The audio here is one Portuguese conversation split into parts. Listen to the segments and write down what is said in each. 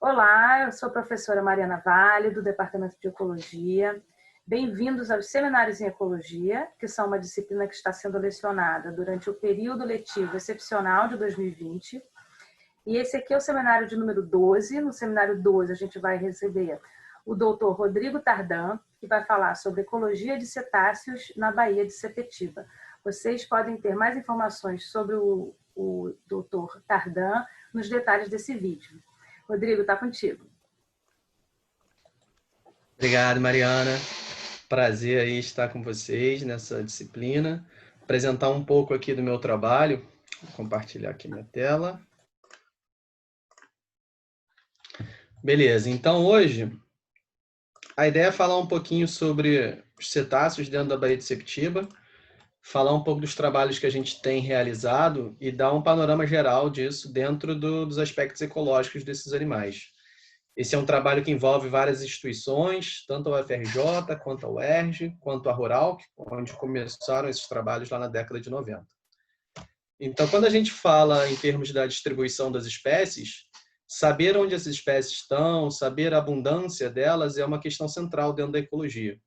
Olá, eu sou a professora Mariana Vale, do Departamento de Ecologia. Bem-vindos aos Seminários em Ecologia, que são uma disciplina que está sendo lecionada durante o período letivo excepcional de 2020. E esse aqui é o seminário de número 12. No seminário 12, a gente vai receber o doutor Rodrigo Tardan, que vai falar sobre ecologia de cetáceos na Baía de Sepetiba. Vocês podem ter mais informações sobre o doutor Tardan nos detalhes desse vídeo. Rodrigo, está contigo. Obrigado, Mariana. Prazer aí estar com vocês nessa disciplina. Apresentar um pouco aqui do meu trabalho. Vou compartilhar aqui minha tela. Beleza, então hoje a ideia é falar um pouquinho sobre os cetáceos dentro da Baía de Sepetiba, falar um pouco dos trabalhos que a gente tem realizado e dar um panorama geral disso dentro dos aspectos ecológicos desses animais. Esse é um trabalho que envolve várias instituições, tanto a UFRJ, quanto a UERJ, quanto a Rural, onde começaram esses trabalhos lá na década de 90. Então, quando a gente fala em termos da distribuição das espécies, saber onde essas espécies estão, saber a abundância delas é uma questão central dentro da ecologia.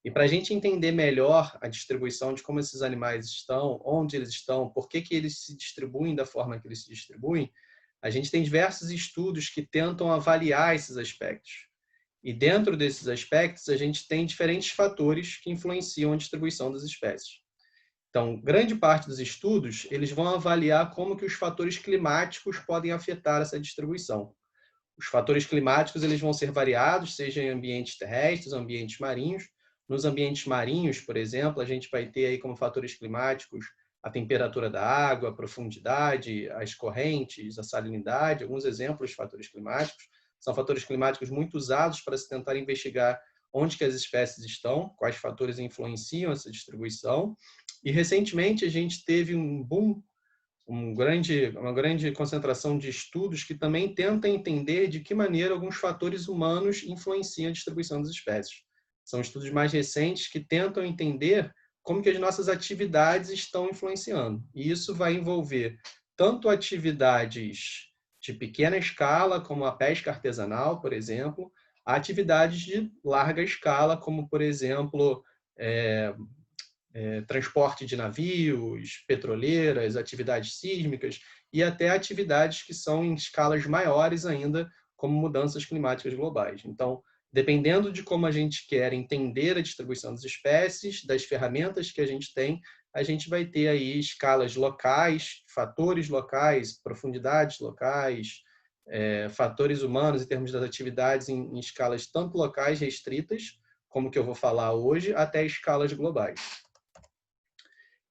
E para a gente entender melhor a distribuição de como esses animais estão, onde eles estão, por que eles se distribuem da forma que eles se distribuem, a gente tem diversos estudos que tentam avaliar esses aspectos. E dentro desses aspectos, a gente tem diferentes fatores que influenciam a distribuição das espécies. Então, grande parte dos estudos, eles vão avaliar como que os fatores climáticos podem afetar essa distribuição. Os fatores climáticos, eles vão ser variados, seja em ambientes terrestres, ambientes marinhos. Nos ambientes marinhos, por exemplo, a gente vai ter aí como fatores climáticos a temperatura da água, a profundidade, as correntes, a salinidade, alguns exemplos de fatores climáticos. São fatores climáticos muito usados para se tentar investigar onde que as espécies estão, quais fatores influenciam essa distribuição. E recentemente a gente teve um boom, uma grande concentração de estudos que também tentam entender de que maneira alguns fatores humanos influenciam a distribuição das espécies. São estudos mais recentes que tentam entender como que as nossas atividades estão influenciando. E isso vai envolver tanto atividades de pequena escala, como a pesca artesanal, por exemplo, a atividades de larga escala, como, por exemplo, transporte de navios, petroleiras, atividades sísmicas e até atividades que são em escalas maiores ainda, como mudanças climáticas globais. Então, dependendo de como a gente quer entender a distribuição das espécies, das ferramentas que a gente vai ter aí escalas locais, fatores locais, profundidades locais, fatores humanos em termos das atividades em escalas tanto locais restritas, como que eu vou falar hoje, até escalas globais.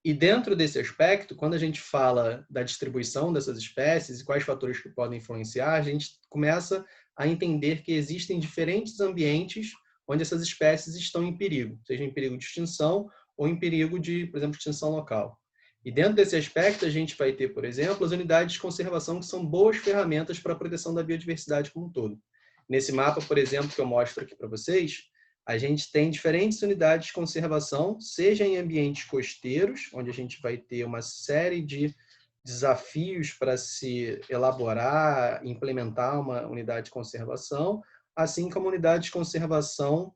E dentro desse aspecto, quando a gente fala da distribuição dessas espécies e quais fatores que podem influenciar, a gente começa a entender que existem diferentes ambientes onde essas espécies estão em perigo, seja em perigo de extinção ou em perigo de, por exemplo, extinção local. E dentro desse aspecto, a gente vai ter, por exemplo, as unidades de conservação, que são boas ferramentas para a proteção da biodiversidade como um todo. Nesse mapa, por exemplo, que eu mostro aqui para vocês, a gente tem diferentes unidades de conservação, seja em ambientes costeiros, onde a gente vai ter uma série de desafios para se elaborar, implementar uma unidade de conservação, assim como unidades de conservação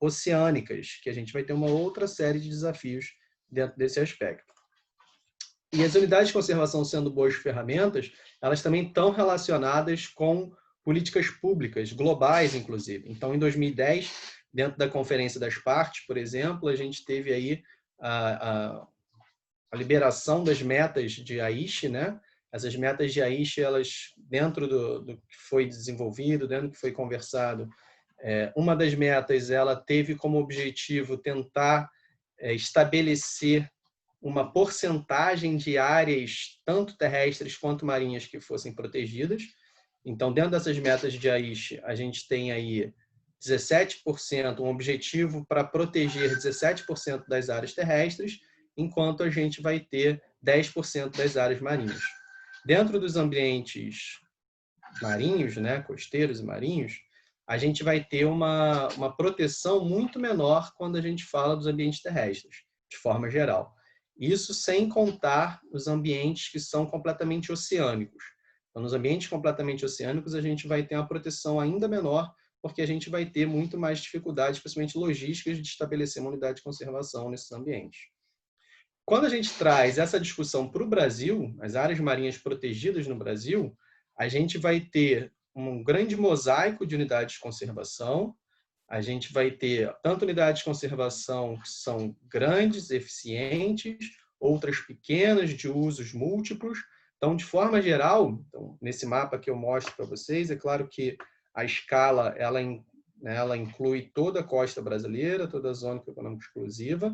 oceânicas, que a gente vai ter uma outra série de desafios dentro desse aspecto. E as unidades de conservação, sendo boas ferramentas, elas também estão relacionadas com políticas públicas, globais, inclusive. Então, em 2010, dentro da Conferência das Partes, por exemplo, a gente teve aí a liberação das metas de Aichi, né? Essas metas de Aichi, elas, dentro do que foi desenvolvido, dentro do que foi conversado, uma das metas, ela teve como objetivo tentar estabelecer uma porcentagem de áreas, tanto terrestres quanto marinhas, que fossem protegidas. Então, dentro dessas metas de Aichi, a gente tem aí 17%, um objetivo para proteger 17% das áreas terrestres, enquanto a gente vai ter 10% das áreas marinhas. Dentro dos ambientes marinhos, né, costeiros e marinhos, a gente vai ter uma proteção muito menor quando a gente fala dos ambientes terrestres, de forma geral. Isso sem contar os ambientes que são completamente oceânicos. Então, nos ambientes completamente oceânicos, a gente vai ter uma proteção ainda menor, porque a gente vai ter muito mais dificuldades, principalmente logísticas, de estabelecer uma unidade de conservação nesses ambientes. Quando a gente traz essa discussão para o Brasil, as áreas marinhas protegidas no Brasil, a gente vai ter um grande mosaico de unidades de conservação. A gente vai ter tanto unidades de conservação que são grandes, eficientes, outras pequenas, de usos múltiplos. Então, de forma geral, nesse mapa que eu mostro para vocês, é claro que a escala ela inclui toda a costa brasileira, toda a zona econômica exclusiva.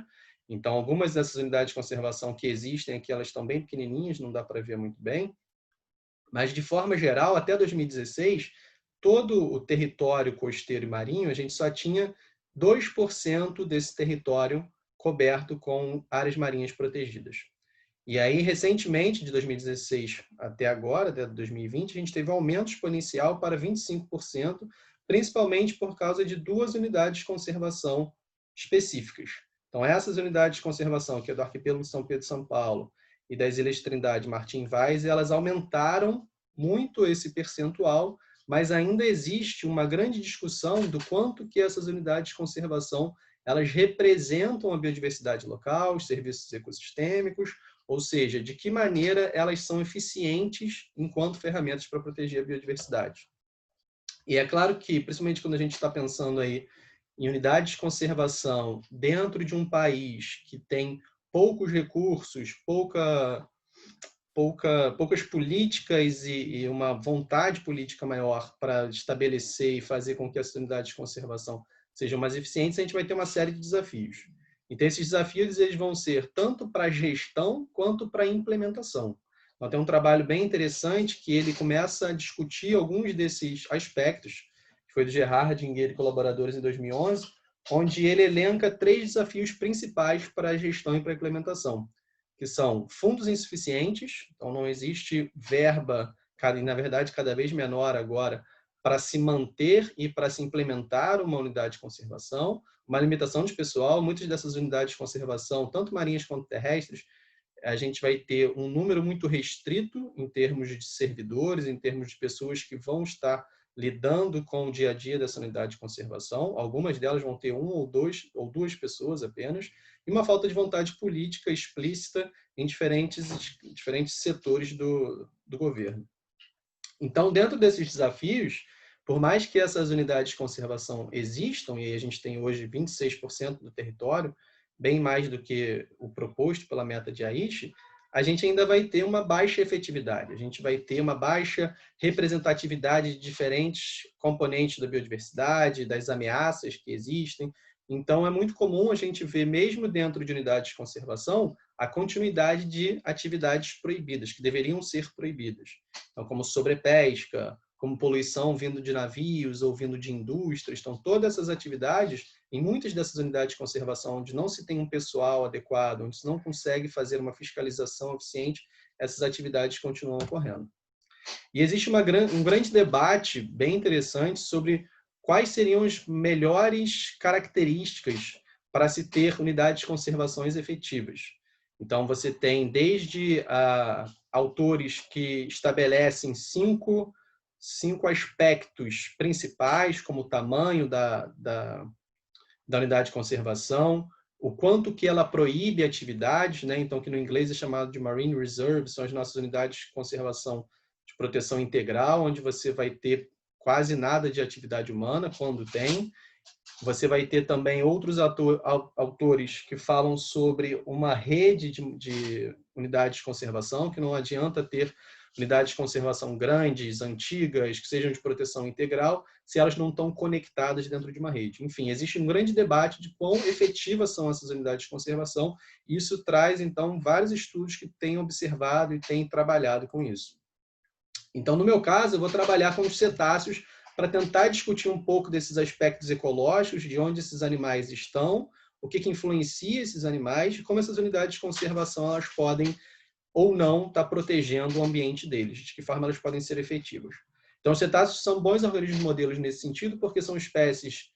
Então, algumas dessas unidades de conservação que existem aqui, elas estão bem pequenininhas, não dá para ver muito bem. Mas, de forma geral, até 2016, todo o território costeiro e marinho, a gente só tinha 2% desse território coberto com áreas marinhas protegidas. E aí, recentemente, de 2016 até agora, até 2020, a gente teve um aumento exponencial para 25%, principalmente por causa de 2 unidades de conservação específicas. Então, essas unidades de conservação, que é do arquipélago de São Pedro e São Paulo e das Ilhas Trindade e Martim Vaz, elas aumentaram muito esse percentual, mas ainda existe uma grande discussão do quanto que essas unidades de conservação elas representam a biodiversidade local, os serviços ecossistêmicos, ou seja, de que maneira elas são eficientes enquanto ferramentas para proteger a biodiversidade. E é claro que, principalmente quando a gente está pensando aí em unidades de conservação dentro de um país que tem poucos recursos, poucas políticas e uma vontade política maior para estabelecer e fazer com que as unidades de conservação sejam mais eficientes, a gente vai ter uma série de desafios. Então, esses desafios eles vão ser tanto para a gestão quanto para a implementação. Então, tem um trabalho bem interessante que ele começa a discutir alguns desses aspectos, que foi do Gerhard Dinguet e colaboradores em 2011, onde ele elenca 3 desafios principais para a gestão e para a implementação, que são fundos insuficientes, então não existe verba, e na verdade cada vez menor agora, para se manter e para se implementar uma unidade de conservação, uma limitação de pessoal. Muitas dessas unidades de conservação, tanto marinhas quanto terrestres, a gente vai ter um número muito restrito em termos de servidores, em termos de pessoas que vão estar lidando com o dia a dia dessa unidade de conservação. Algumas delas vão ter 1 ou 2 pessoas apenas, e uma falta de vontade política explícita em diferentes setores do governo. Então, dentro desses desafios, por mais que essas unidades de conservação existam, e a gente tem hoje 26% do território, bem mais do que o proposto pela meta de Aichi, a gente ainda vai ter uma baixa efetividade, a gente vai ter uma baixa representatividade de diferentes componentes da biodiversidade, das ameaças que existem. Então, é muito comum a gente ver, mesmo dentro de unidades de conservação, a continuidade de atividades proibidas, que deveriam ser proibidas. Então, como sobrepesca, como poluição vindo de navios ou vindo de indústrias. Então, todas essas atividades, em muitas dessas unidades de conservação, onde não se tem um pessoal adequado, onde se não consegue fazer uma fiscalização eficiente, essas atividades continuam ocorrendo. E existe um grande debate bem interessante sobre quais seriam as melhores características para se ter unidades de conservação efetivas. Então, você tem desde autores que estabelecem 5 aspectos principais, como o tamanho da unidade de conservação, o quanto que ela proíbe atividades, né? Então, que no inglês é chamado de Marine Reserve, são as nossas unidades de conservação de proteção integral, onde você vai ter quase nada de atividade humana, quando tem. Você vai ter também outros autores que falam sobre uma rede de unidades de conservação, que não adianta ter unidades de conservação grandes, antigas, que sejam de proteção integral, se elas não estão conectadas dentro de uma rede. Enfim, existe um grande debate de quão efetivas são essas unidades de conservação, e isso traz, então, vários estudos que têm observado e têm trabalhado com isso. Então, no meu caso, eu vou trabalhar com os cetáceos para tentar discutir um pouco desses aspectos ecológicos, de onde esses animais estão, o que influencia esses animais e como essas unidades de conservação elas podem ou não estar protegendo o ambiente deles, de que forma elas podem ser efetivas. Então, os cetáceos são bons organismos modelos nesse sentido, porque são espécies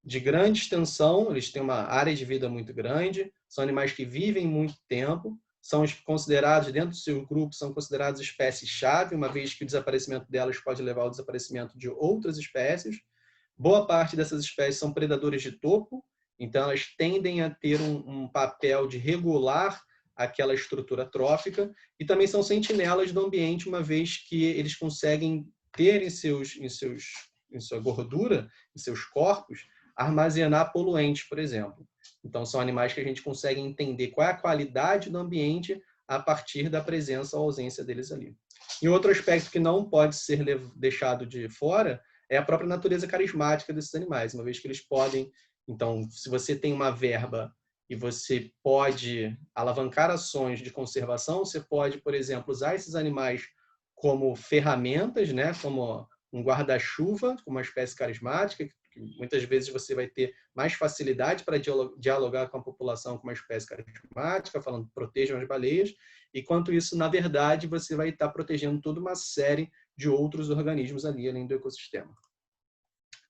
de grande extensão, eles têm uma área de vida muito grande, são animais que vivem muito tempo, são considerados, dentro do seu grupo, são considerados espécies-chave, uma vez que o desaparecimento delas pode levar ao desaparecimento de outras espécies. Boa parte dessas espécies são predadores de topo, então elas tendem a ter um papel de regular aquela estrutura trófica, e também são sentinelas do ambiente, uma vez que eles conseguem ter em sua gordura, em seus corpos, armazenar poluentes, por exemplo. Então, são animais que a gente consegue entender qual é a qualidade do ambiente a partir da presença ou ausência deles ali. E outro aspecto que não pode ser deixado de fora é a própria natureza carismática desses animais, uma vez que eles podem... Então, se você tem uma verba e você pode alavancar ações de conservação, você pode, por exemplo, usar esses animais como ferramentas, né? Como um guarda-chuva, como uma espécie carismática, que muitas vezes você vai ter mais facilidade para dialogar com a população com uma espécie carismática, falando protejam as baleias, enquanto isso, na verdade, você vai estar protegendo toda uma série de outros organismos ali, além do ecossistema.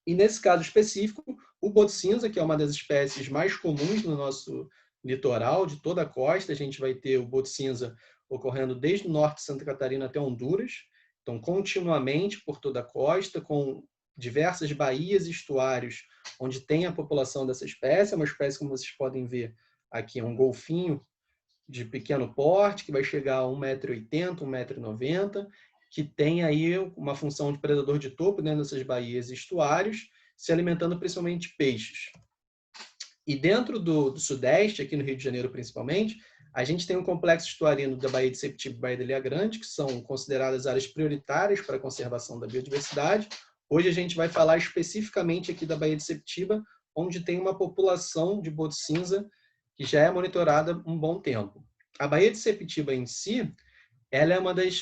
E nesse caso específico, o boto cinza, que é uma das espécies mais comuns no nosso litoral, de toda a costa, a gente vai ter o boto cinza ocorrendo desde o norte de Santa Catarina até Honduras, então continuamente por toda a costa, com diversas baías e estuários onde tem a população dessa espécie. É uma espécie, como vocês podem ver aqui, é um golfinho de pequeno porte, que vai chegar a 1,80 m, 1,90 m, que tem aí uma função de predador de topo dentro dessas baías e estuários, se alimentando principalmente de peixes. E dentro do Sudeste, aqui no Rio de Janeiro principalmente, a gente tem um complexo estuarino da Baía de Sepetiba e Baía da Ilha Grande, que são consideradas áreas prioritárias para a conservação da biodiversidade. Hoje a gente vai falar especificamente aqui da Baía de Sepetiba, onde tem uma população de boto cinza que já é monitorada um bom tempo. A Baía de Sepetiba em si,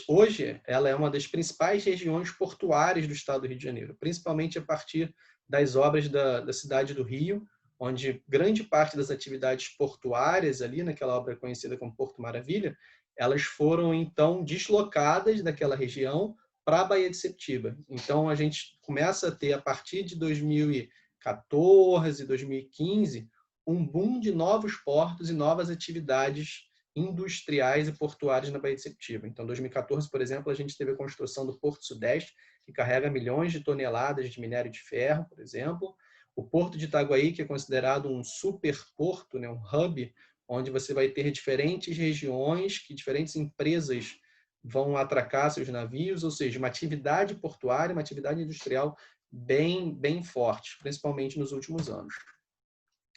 hoje ela é uma das principais regiões portuárias do estado do Rio de Janeiro, principalmente a partir das obras da cidade do Rio, onde grande parte das atividades portuárias ali, naquela obra conhecida como Porto Maravilha, elas foram então deslocadas daquela região para a Baía de Sepetiba. Então a gente começa a ter, a partir de 2014, 2015, um boom de novos portos e novas atividades industriais e portuárias na Baía de Sepetiba. Então, em 2014, por exemplo, a gente teve a construção do Porto Sudeste, que carrega milhões de toneladas de minério de ferro, por exemplo. O Porto de Itaguaí, que é considerado um superporto, né, um hub, onde você vai ter diferentes regiões, que diferentes empresas vão atracar seus navios, ou seja, uma atividade portuária, uma atividade industrial bem forte, principalmente nos últimos anos.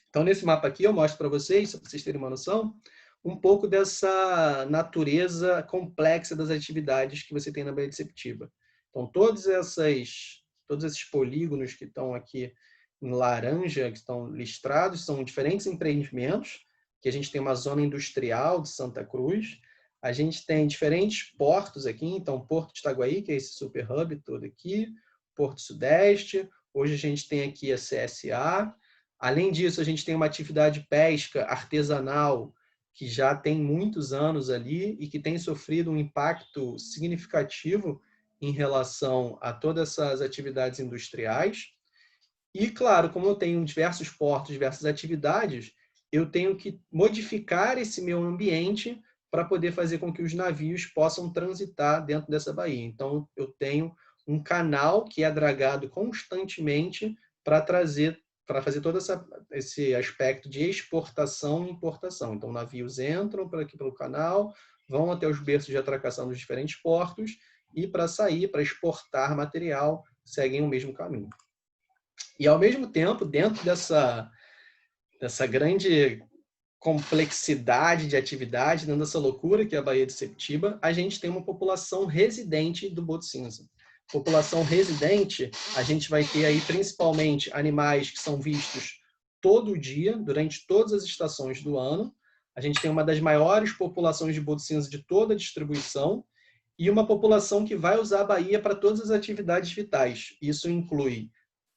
Então, nesse mapa aqui, eu mostro para vocês, para vocês terem uma noção, um pouco dessa natureza complexa das atividades que você tem na Baía de Sepetiba. Então, todos esses polígonos que estão aqui em laranja, que estão listrados, são diferentes empreendimentos, que a gente tem uma zona industrial de Santa Cruz, a gente tem diferentes portos aqui, então Porto de Itaguaí, que é esse super hub todo aqui, Porto Sudeste, hoje a gente tem aqui a CSA. Além disso, a gente tem uma atividade de pesca artesanal que já tem muitos anos ali e que tem sofrido um impacto significativo em relação a todas essas atividades industriais. E, claro, como eu tenho diversos portos, diversas atividades, eu tenho que modificar esse meu ambiente para poder fazer com que os navios possam transitar dentro dessa baía. Então, eu tenho um canal que é dragado constantemente para fazer todo esse aspecto de exportação e importação. Então, navios entram aqui pelo canal, vão até os berços de atracação dos diferentes portos e, para sair, para exportar material, seguem o mesmo caminho. E, ao mesmo tempo, dentro dessa grande complexidade de atividade, dentro dessa loucura que é a Baía de Sepetiba, a gente tem uma população residente do boto cinza. População residente, a gente vai ter aí principalmente animais que são vistos todo dia, durante todas as estações do ano. A gente tem uma das maiores populações de boto cinza de toda a distribuição e uma população que vai usar a baía para todas as atividades vitais. Isso inclui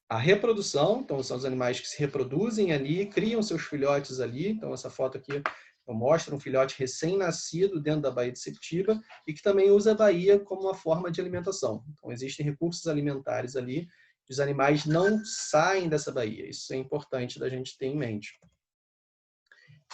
a reprodução, então são os animais que se reproduzem ali, criam seus filhotes ali. Então essa foto aqui mostra um filhote recém-nascido dentro da Baía de Sepetiba e que também usa a baía como uma forma de alimentação. Então existem recursos alimentares ali, os animais não saem dessa baía. Isso é importante da gente ter em mente.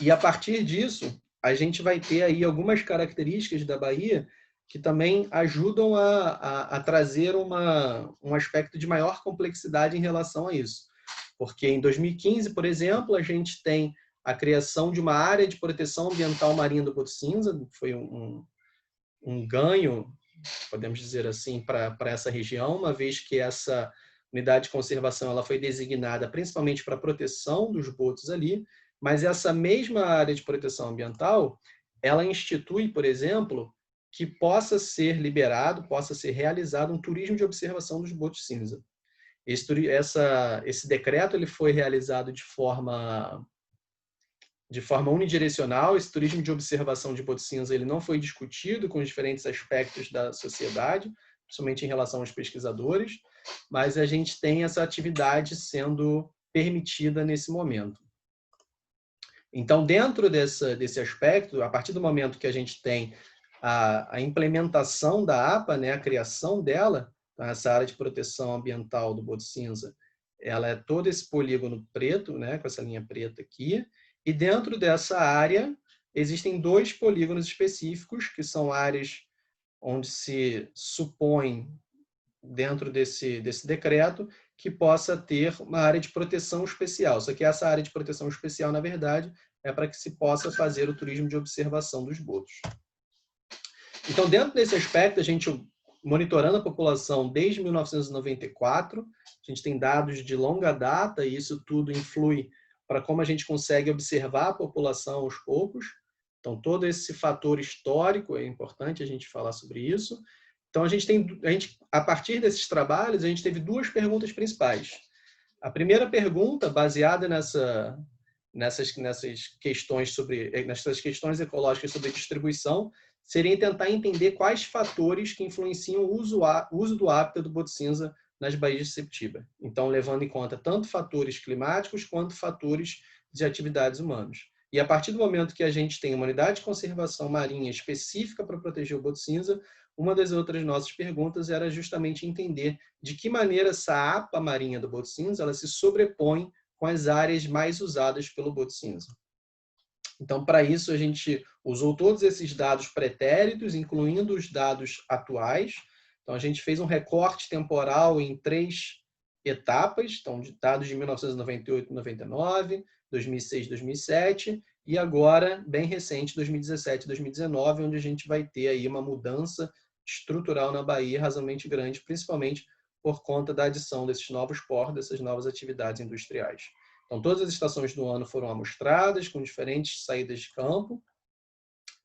E a partir disso, a gente vai ter aí algumas características da Bahia que também ajudam a trazer um aspecto de maior complexidade em relação a isso. Porque em 2015, por exemplo, a gente tem a criação de uma área de proteção ambiental marinha do Boto Cinza, foi um ganho, podemos dizer assim, para essa região, uma vez que essa unidade de conservação ela foi designada principalmente para a proteção dos botos ali, mas essa mesma área de proteção ambiental, ela institui, por exemplo, que possa ser liberado, possa ser realizado um turismo de observação dos botos cinza. Esse decreto ele foi realizado de forma unidirecional. Esse turismo de observação de boto cinza ele não foi discutido com os diferentes aspectos da sociedade, principalmente em relação aos pesquisadores, mas a gente tem essa atividade sendo permitida nesse momento. Então, dentro desse aspecto, a partir do momento que a gente tem a implementação da APA, né, a criação dela, então, essa área de proteção ambiental do Boto Cinza, ela é todo esse polígono preto, né, com essa linha preta aqui, e dentro dessa área existem 2 polígonos específicos, que são áreas onde se supõe, dentro desse decreto, que possa ter uma área de proteção especial. Só que essa área de proteção especial, na verdade, é para que se possa fazer o turismo de observação dos botos. Então, dentro desse aspecto, a gente, monitorando a população desde 1994, a gente tem dados de longa data e isso tudo influi para como a gente consegue observar a população aos poucos. Então, todo esse fator histórico é importante a gente falar sobre isso. Então, a partir desses trabalhos, a gente teve 2 perguntas principais. A primeira pergunta, baseada nessas questões ecológicas sobre distribuição, seria tentar entender quais fatores que influenciam o uso do hábitat do boto cinza nas baías de Sepetiba. Então, levando em conta tanto fatores climáticos quanto fatores de atividades humanas. E a partir do momento que a gente tem uma unidade de conservação marinha específica para proteger o boto cinza, uma das outras nossas perguntas era justamente entender de que maneira essa APA marinha do boto cinza ela se sobrepõe com as áreas mais usadas pelo boto cinza. Então, para isso, a gente usou todos esses dados pretéritos, incluindo os dados atuais. Então, a gente fez um recorte temporal em 3 etapas, então, de dados de 1998 99, 2006 2007, e agora, bem recente, 2017 2019, onde a gente vai ter aí uma mudança estrutural na Bahia razoavelmente grande, principalmente por conta da adição desses novos portos, dessas novas atividades industriais. Então, todas as estações do ano foram amostradas, com diferentes saídas de campo.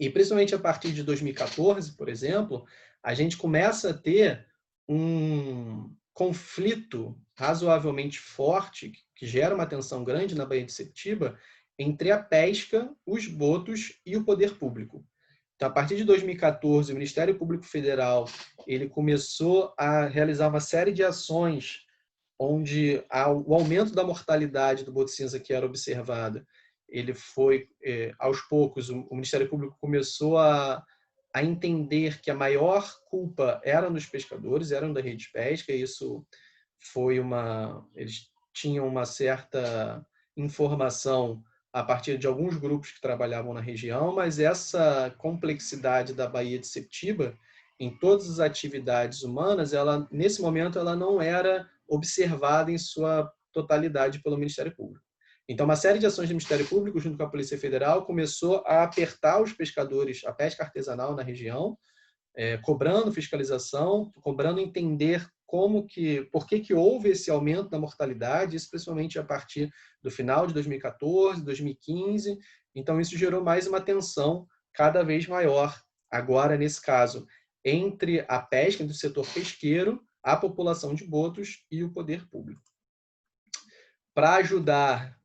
E, principalmente a partir de 2014, por exemplo, a gente começa a ter um conflito razoavelmente forte, que gera uma tensão grande na Baía de Sepetiba, entre a pesca, os botos e o poder público. Então, a partir de 2014, o Ministério Público Federal ele começou a realizar uma série de ações onde o aumento da mortalidade do boto cinza que era observada, ele foi, aos poucos, o Ministério Público começou a entender que a maior culpa era nos pescadores, eram da rede de pesca, e isso foi eles tinham uma certa informação a partir de alguns grupos que trabalhavam na região, mas essa complexidade da Baía de Sepetiba, em todas as atividades humanas, nesse momento ela não era observada em sua totalidade pelo Ministério Público. Então, uma série de ações do Ministério Público, junto com a Polícia Federal, começou a apertar os pescadores, a pesca artesanal na região, cobrando fiscalização, cobrando entender por que houve esse aumento da mortalidade, isso principalmente a partir do final de 2014, 2015. Então, isso gerou mais uma tensão cada vez maior, agora, nesse caso, entre a pesca, entre o setor pesqueiro, a população de botos e o poder público. Para ajudar,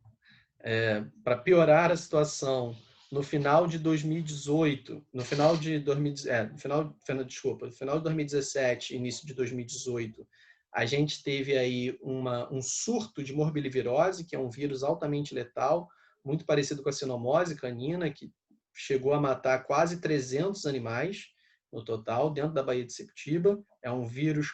para piorar a situação, no final de 2018, no final de 2017, início de 2018, a gente teve aí um surto de morbillivirose, que é um vírus altamente letal, muito parecido com a sinomose canina, que chegou a matar quase 300 animais no total, dentro da Baía de Sepetiba. É um vírus,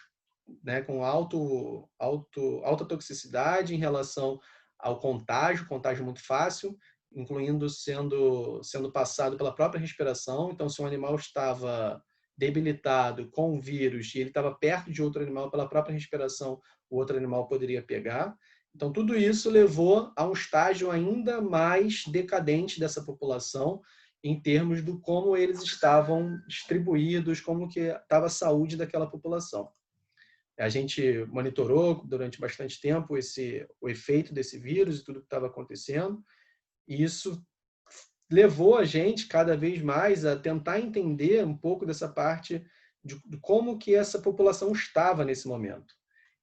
né, com alta toxicidade em relação ao contágio muito fácil. incluindo sendo passado pela própria respiração. Então, se um animal estava debilitado com o vírus e ele estava perto de outro animal, pela própria respiração, o outro animal poderia pegar. Então, tudo isso levou a um estágio ainda mais decadente dessa população, em termos de como eles estavam distribuídos, como que estava a saúde daquela população. A gente monitorou durante bastante tempo o efeito desse vírus e tudo que estava acontecendo, e isso levou a gente cada vez mais a tentar entender um pouco dessa parte de como que essa população estava nesse momento.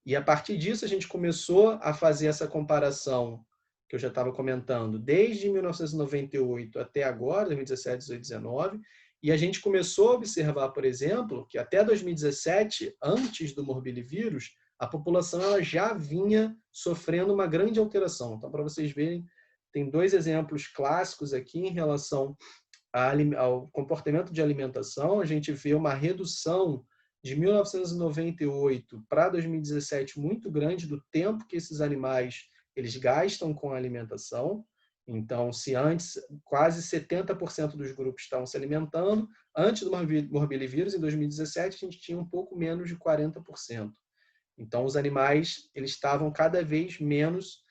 E a partir disso a gente começou a fazer essa comparação que eu já estava comentando, desde 1998 até agora, 2017, 18, 19, e a gente começou a observar, por exemplo, que até 2017, antes do morbilivírus, a população ela já vinha sofrendo uma grande alteração. Então, para vocês verem, tem dois exemplos clássicos aqui em relação ao comportamento de alimentação. A gente vê uma redução de 1998 para 2017 muito grande do tempo que esses animais eles gastam com a alimentação. Então, se antes quase 70% dos grupos estavam se alimentando, antes do morbilivírus, em 2017, a gente tinha um pouco menos de 40%. Então, os animais eles estavam cada vez menos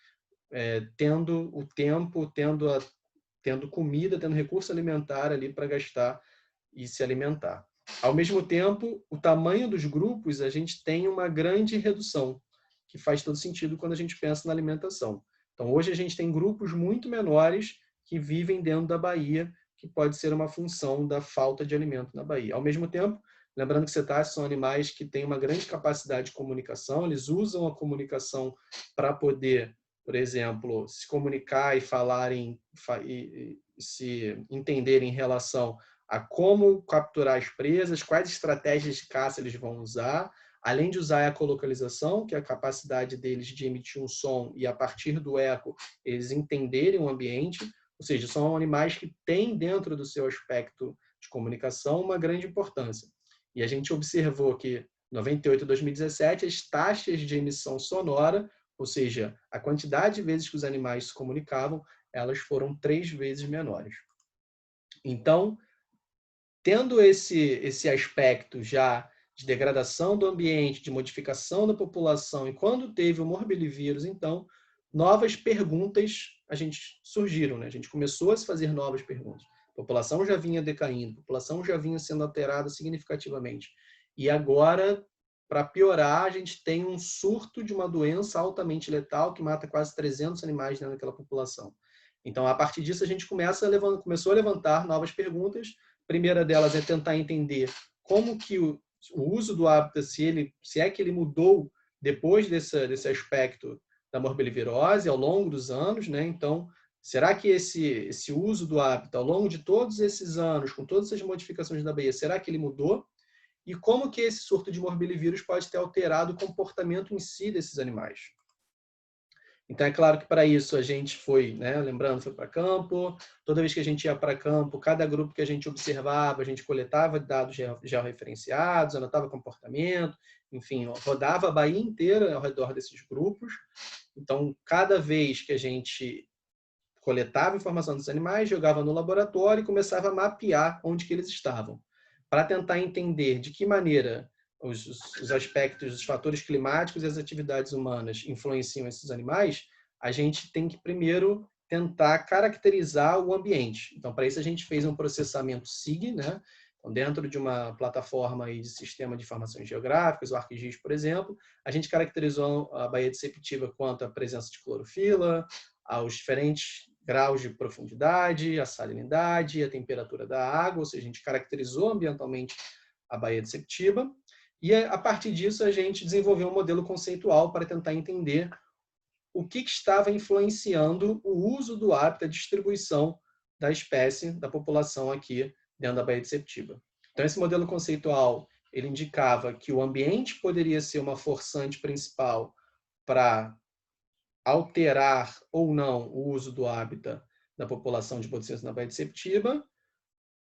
tendo o tempo, tendo comida, tendo recurso alimentar ali para gastar e se alimentar. Ao mesmo tempo, o tamanho dos grupos, a gente tem uma grande redução, que faz todo sentido quando a gente pensa na alimentação. Então, hoje a gente tem grupos muito menores que vivem dentro da Bahia, que pode ser uma função da falta de alimento na Bahia. Ao mesmo tempo, lembrando que cetáceos são animais que têm uma grande capacidade de comunicação, eles usam a comunicação para poder, por exemplo, se comunicar e falarem, e se entenderem em relação a como capturar as presas, quais estratégias de caça eles vão usar, além de usar a ecolocalização, que é a capacidade deles de emitir um som e, a partir do eco, eles entenderem o ambiente. Ou seja, são animais que têm dentro do seu aspecto de comunicação uma grande importância. E a gente observou que, em 98 e 2017, as taxas de emissão sonora, ou seja, a quantidade de vezes que os animais se comunicavam, elas foram 3 vezes menores. Então, tendo esse aspecto já de degradação do ambiente, de modificação da população, e quando teve o morbilivírus, então, novas perguntas surgiram, né? A gente começou a se fazer novas perguntas. A população já vinha decaindo, a população já vinha sendo alterada significativamente. E agora, para piorar, a gente tem um surto de uma doença altamente letal que mata quase 300 animais dentro daquela população. Então, a partir disso, a gente começou a levantar novas perguntas. A primeira delas é tentar entender como que o uso do hábito, se é que ele mudou depois desse aspecto da morbilvirose ao longo dos anos, né? Então, será que esse uso do hábito ao longo de todos esses anos, com todas essas modificações da Bahia, será que ele mudou? E como que esse surto de morbilivírus pode ter alterado o comportamento em si desses animais? Então, é claro que para isso a gente foi, né, lembrando, foi para campo. Toda vez que a gente ia para campo, cada grupo que a gente observava, a gente coletava dados georreferenciados, anotava comportamento, enfim, rodava a Bahia inteira ao redor desses grupos. Então, cada vez que a gente coletava informação dos animais, jogava no laboratório e começava a mapear onde que eles estavam, para tentar entender de que maneira os aspectos, os fatores climáticos e as atividades humanas influenciam esses animais. A gente tem que primeiro tentar caracterizar o ambiente. Então, para isso a gente fez um processamento SIG, né? Então, dentro de uma plataforma aí de sistema de informações geográficas, o ArcGIS, por exemplo, a gente caracterizou a Baía de Sepetiba quanto à presença de clorofila, aos diferentes graus de profundidade, a salinidade, a temperatura da água, ou seja, a gente caracterizou ambientalmente a Baía de Sepetiba. E, a partir disso, a gente desenvolveu um modelo conceitual para tentar entender o que estava influenciando o uso do hábitat, a distribuição da espécie, da população aqui dentro da Baía de Sepetiba. Então, esse modelo conceitual, ele indicava que o ambiente poderia ser uma forçante principal para alterar ou não o uso do hábitat da população de boticeiros na Baía de Sepetiba.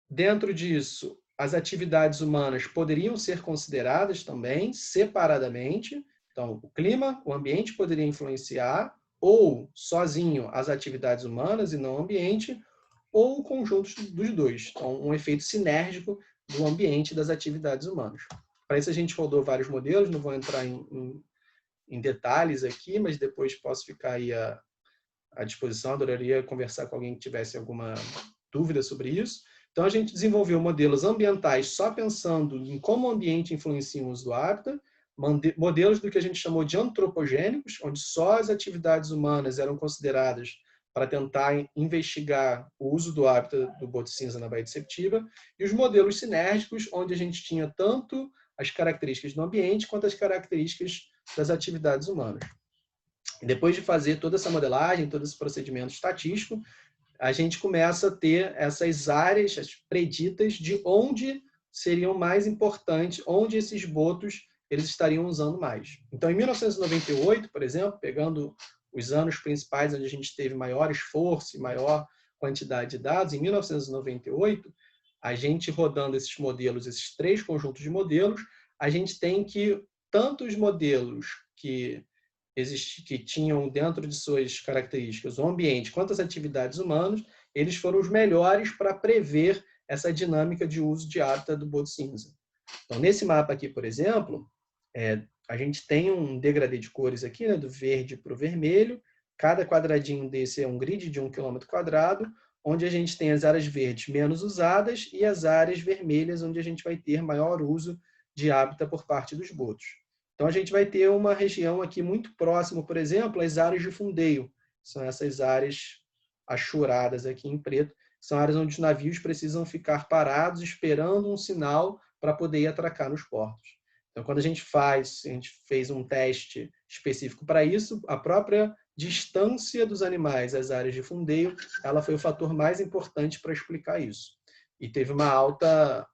Dentro disso, as atividades humanas poderiam ser consideradas também separadamente. Então, o clima, o ambiente poderia influenciar ou sozinho as atividades humanas e não o ambiente, ou o conjunto dos dois. Então, um efeito sinérgico do ambiente e das atividades humanas. Para isso, a gente rodou vários modelos, não vou entrar em detalhes aqui, mas depois posso ficar aí à disposição. Adoraria conversar com alguém que tivesse alguma dúvida sobre isso. Então, a gente desenvolveu modelos ambientais só pensando em como o ambiente influencia o uso do hábitat, modelos do que a gente chamou de antropogênicos, onde só as atividades humanas eram consideradas para tentar investigar o uso do hábitat do boto cinza na Baía de Sepetiba, e os modelos sinérgicos, onde a gente tinha tanto as características do ambiente quanto as características das atividades humanas. E depois de fazer toda essa modelagem, todo esse procedimento estatístico, a gente começa a ter essas áreas as preditas de onde seriam mais importantes, onde esses botos eles estariam usando mais. Então, em 1998, por exemplo, pegando os anos principais onde a gente teve maior esforço e maior quantidade de dados, em 1998, a gente rodando esses modelos, esses 3 conjuntos de modelos, a gente tem que tanto os modelos que tinham dentro de suas características o ambiente quanto as atividades humanas, eles foram os melhores para prever essa dinâmica de uso de hábitat do boto cinza. Então, nesse mapa aqui, por exemplo, a gente tem um degradê de cores aqui, né, do verde para o vermelho. Cada quadradinho desse é um grid de 1 km², onde a gente tem as áreas verdes menos usadas e as áreas vermelhas, onde a gente vai ter maior uso de hábitat por parte dos botos. Então, a gente vai ter uma região aqui muito próxima, por exemplo, às áreas de fundeio. São essas áreas achuradas aqui em preto. São áreas onde os navios precisam ficar parados, esperando um sinal para poder atracar nos portos. Então, quando a gente fez um teste específico para isso, a própria distância dos animais às áreas de fundeio, ela foi o fator mais importante para explicar isso. E teve uma alta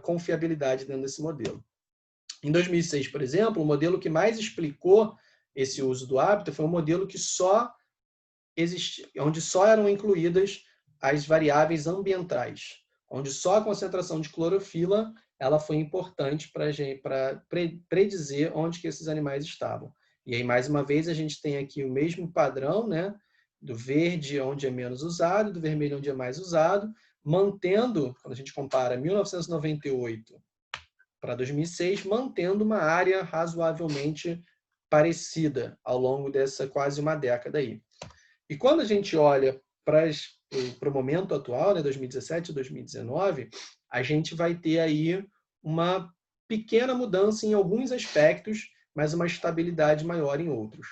confiabilidade dentro desse modelo. Em 2006, por exemplo, o modelo que mais explicou esse uso do hábitat foi um modelo que onde só eram incluídas as variáveis ambientais, onde só a concentração de clorofila ela foi importante para predizer onde que esses animais estavam. E aí, mais uma vez, a gente tem aqui o mesmo padrão, né, do verde, onde é menos usado, do vermelho, onde é mais usado, mantendo, quando a gente compara 1998 para 2006, mantendo uma área razoavelmente parecida ao longo dessa quase uma década aí. E quando a gente olha para o momento atual, né, 2017 e 2019, a gente vai ter aí uma pequena mudança em alguns aspectos, mas uma estabilidade maior em outros.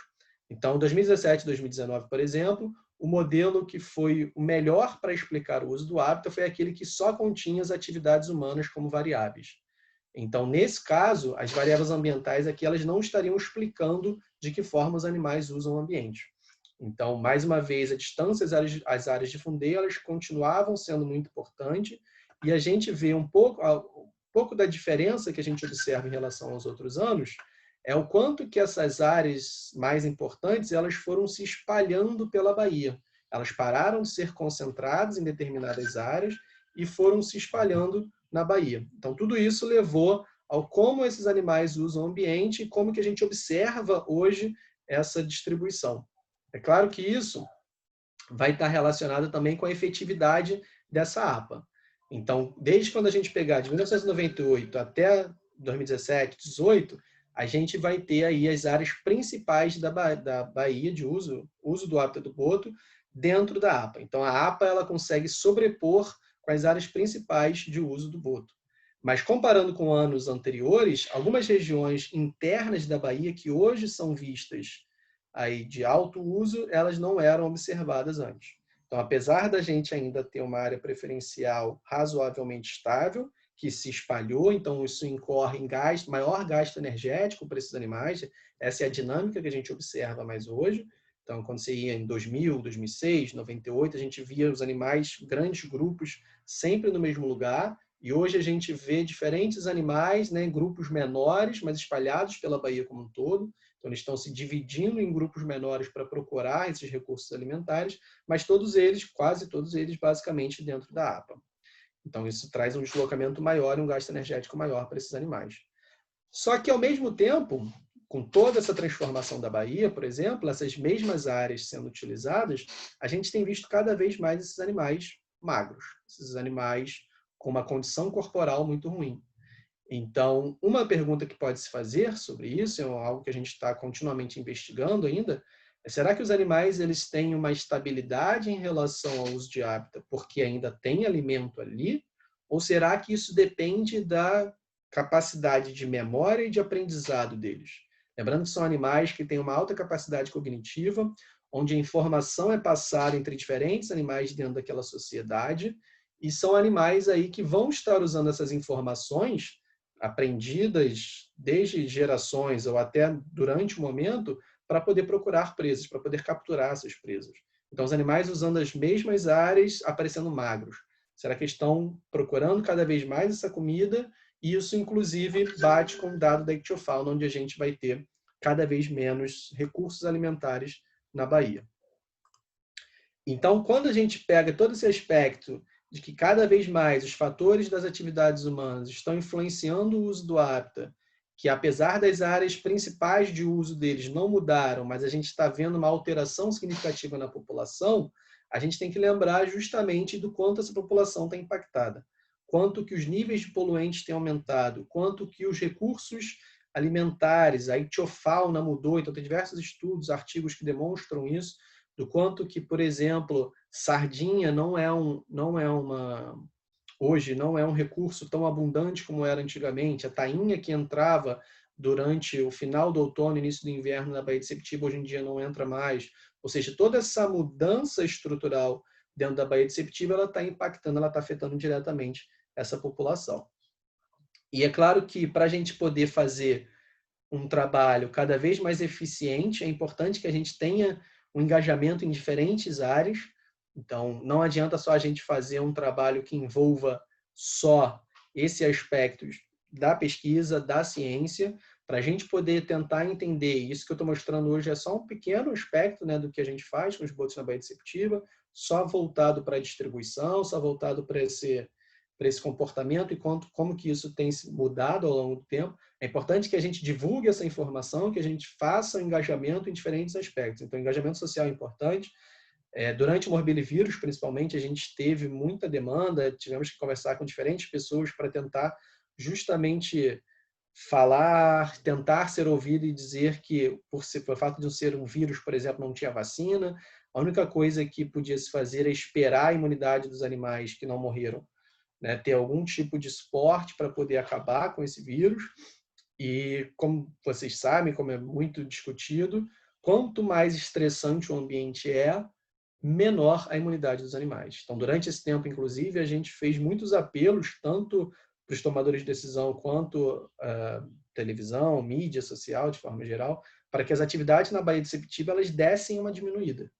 Então, 2017 e 2019, por exemplo, o modelo que foi o melhor para explicar o uso do hábitat foi aquele que só continha as atividades humanas como variáveis. Então, nesse caso, as variáveis ambientais aqui elas não estariam explicando de que forma os animais usam o ambiente. Então, mais uma vez, a distância às áreas de fundeio elas continuavam sendo muito importantes e a gente vê um pouco da diferença que a gente observa em relação aos outros anos é o quanto que essas áreas mais importantes elas foram se espalhando pela Baía. Elas pararam de ser concentradas em determinadas áreas e foram se espalhando na Baía. Então, tudo isso levou ao como esses animais usam o ambiente e como que a gente observa hoje essa distribuição. É claro que isso vai estar relacionado também com a efetividade dessa APA. Então, desde quando a gente pegar de 1998 até 2017, 2018, a gente vai ter aí as áreas principais da Baía de uso do hábitat do boto dentro da APA. Então, a APA ela consegue sobrepor com as áreas principais de uso do boto. Mas comparando com anos anteriores, algumas regiões internas da Baía que hoje são vistas aí de alto uso, elas não eram observadas antes. Então, apesar da gente ainda ter uma área preferencial razoavelmente estável, que se espalhou, então isso incorre em maior gasto energético para esses animais, essa é a dinâmica que a gente observa mais hoje. Então, quando você ia em 2000, 2006, 98, a gente via os animais, grandes grupos, sempre no mesmo lugar, e hoje a gente vê diferentes animais, né, em grupos menores, mas espalhados pela Baía como um todo. Então, eles estão se dividindo em grupos menores para procurar esses recursos alimentares, mas todos eles, quase todos eles, basicamente dentro da APA. Então, isso traz um deslocamento maior e um gasto energético maior para esses animais. Só que, ao mesmo tempo, com toda essa transformação da Bahia, por exemplo, essas mesmas áreas sendo utilizadas, a gente tem visto cada vez mais esses animais magros, esses animais com uma condição corporal muito ruim. Então, uma pergunta que pode se fazer sobre isso, é algo que a gente está continuamente investigando ainda, é: será que os animais eles têm uma estabilidade em relação ao uso de hábitat porque ainda tem alimento ali? Ou será que isso depende da capacidade de memória e de aprendizado deles? Lembrando que são animais que têm uma alta capacidade cognitiva, onde a informação é passada entre diferentes animais dentro daquela sociedade, e são animais aí que vão estar usando essas informações aprendidas desde gerações ou até durante o momento para poder procurar presas, para poder capturar essas presas. Então, os animais usando as mesmas áreas, aparecendo magros. Será que estão procurando cada vez mais essa comida? E isso, inclusive, bate com o dado da ictiofauna, onde a gente vai ter cada vez menos recursos alimentares na Bahia. Então, quando a gente pega todo esse aspecto de que cada vez mais os fatores das atividades humanas estão influenciando o uso do hábitat, que apesar das áreas principais de uso deles não mudaram, mas a gente está vendo uma alteração significativa na população, a gente tem que lembrar justamente do quanto essa população está impactada, quanto que os níveis de poluentes têm aumentado, quanto que os recursos alimentares, a ictiofauna mudou. Então, tem diversos estudos, artigos que demonstram isso, do quanto que, por exemplo, sardinha hoje não é um recurso tão abundante como era antigamente. A tainha que entrava durante o final do outono e início do inverno na Baía de Sepetiba, hoje em dia não entra mais. Ou seja, toda essa mudança estrutural dentro da Baía de Sepetiba, ela está impactando, ela está afetando diretamente essa população. E é claro que para a gente poder fazer um trabalho cada vez mais eficiente, é importante que a gente tenha um engajamento em diferentes áreas. Então, não adianta só a gente fazer um trabalho que envolva só esse aspecto da pesquisa, da ciência, para a gente poder tentar entender. Isso que eu estou mostrando hoje é só um pequeno aspecto, né, do que a gente faz com os botos na Baía de Sepetiba, só voltado para a distribuição, só voltado para esse comportamento e como que isso tem mudado ao longo do tempo. É importante que a gente divulgue essa informação, que a gente faça o engajamento em diferentes aspectos. Então, o engajamento social é importante. Durante o morbilivírus, principalmente, a gente teve muita demanda, tivemos que conversar com diferentes pessoas para tentar justamente falar, tentar ser ouvido e dizer que, por fato de ser um vírus, por exemplo, não tinha vacina, a única coisa que podia se fazer é esperar a imunidade dos animais que não morreram, né, ter algum tipo de esporte para poder acabar com esse vírus. E, como vocês sabem, como é muito discutido, quanto mais estressante o ambiente menor a imunidade dos animais. Então, durante esse tempo, inclusive, a gente fez muitos apelos, tanto para os tomadores de decisão quanto televisão, mídia social, de forma geral, para que as atividades na Baía de Sepetiba elas dessem uma diminuída.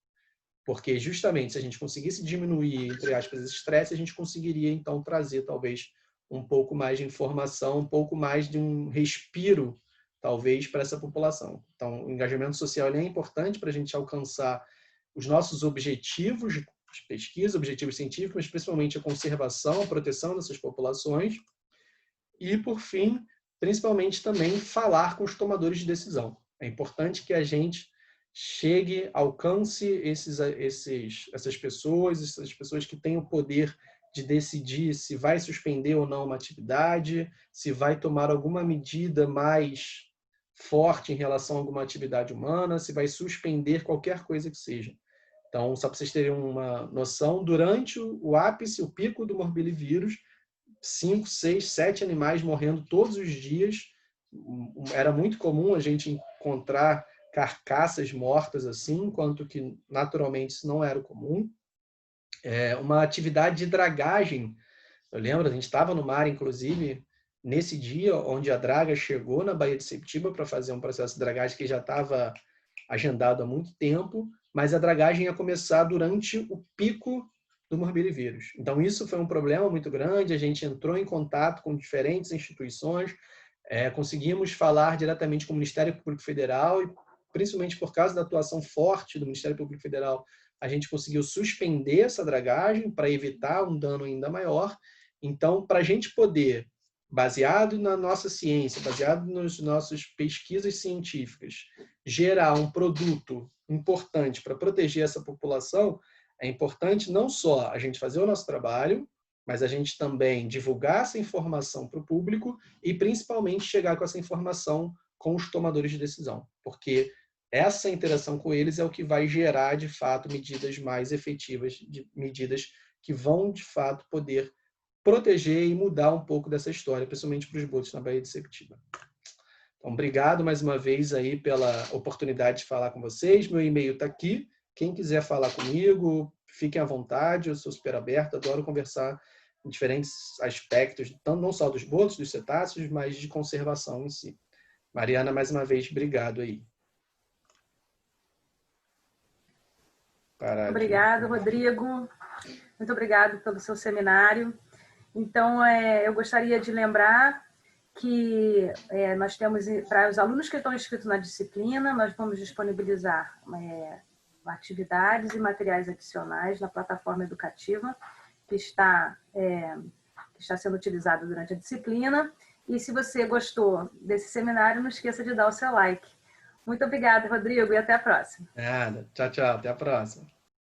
Porque, justamente, se a gente conseguisse diminuir, entre aspas, esse estresse, a gente conseguiria, então, trazer, talvez, um pouco mais de informação, um pouco mais de um respiro, talvez, para essa população. Então, o engajamento social é importante para a gente alcançar os nossos objetivos de pesquisa, objetivos científicos, mas principalmente a conservação, a proteção dessas populações. E, por fim, principalmente também falar com os tomadores de decisão. É importante que a gente chegue, alcance essas pessoas que têm o poder de decidir se vai suspender ou não uma atividade, se vai tomar alguma medida mais forte em relação a alguma atividade humana, se vai suspender qualquer coisa que seja. Então, só para vocês terem uma noção, durante o ápice, o pico do morbilivírus, 5, 6, 7 animais morrendo todos os dias. Era muito comum a gente encontrar carcaças mortas assim, enquanto que naturalmente isso não era comum. Uma atividade de dragagem. Eu lembro, a gente estava no mar, inclusive, nesse dia onde a draga chegou na Baía de Sepetiba para fazer um processo de dragagem que já estava agendado há muito tempo, mas a dragagem ia começar durante o pico do morbilivírus. Então, isso foi um problema muito grande, a gente entrou em contato com diferentes instituições, conseguimos falar diretamente com o Ministério Público Federal e, principalmente por causa da atuação forte do Ministério Público Federal, a gente conseguiu suspender essa dragagem para evitar um dano ainda maior. Então, para a gente poder baseado na nossa ciência, baseado nas nossas pesquisas científicas, gerar um produto importante para proteger essa população, é importante não só a gente fazer o nosso trabalho, mas a gente também divulgar essa informação para o público e, principalmente, chegar com essa informação com os tomadores de decisão, porque essa interação com eles é o que vai gerar, de fato, medidas mais efetivas, medidas que vão, de fato, poder proteger e mudar um pouco dessa história, principalmente para os botos na Baía de Sepetiba. Então, obrigado mais uma vez aí pela oportunidade de falar com vocês. Meu e-mail está aqui. Quem quiser falar comigo, fiquem à vontade. Eu sou super aberto, adoro conversar em diferentes aspectos, não só dos botos, dos cetáceos, mas de conservação em si. Mariana, mais uma vez, obrigado aí. Obrigado, Rodrigo. Muito obrigado pelo seu seminário. Então, eu gostaria de lembrar que nós temos, para os alunos que estão inscritos na disciplina, nós vamos disponibilizar atividades e materiais adicionais na plataforma educativa que está sendo utilizada durante a disciplina. E se você gostou desse seminário, não esqueça de dar o seu like. Muito obrigada, Rodrigo, e até a próxima. Nada. Tchau, tchau. Até a próxima.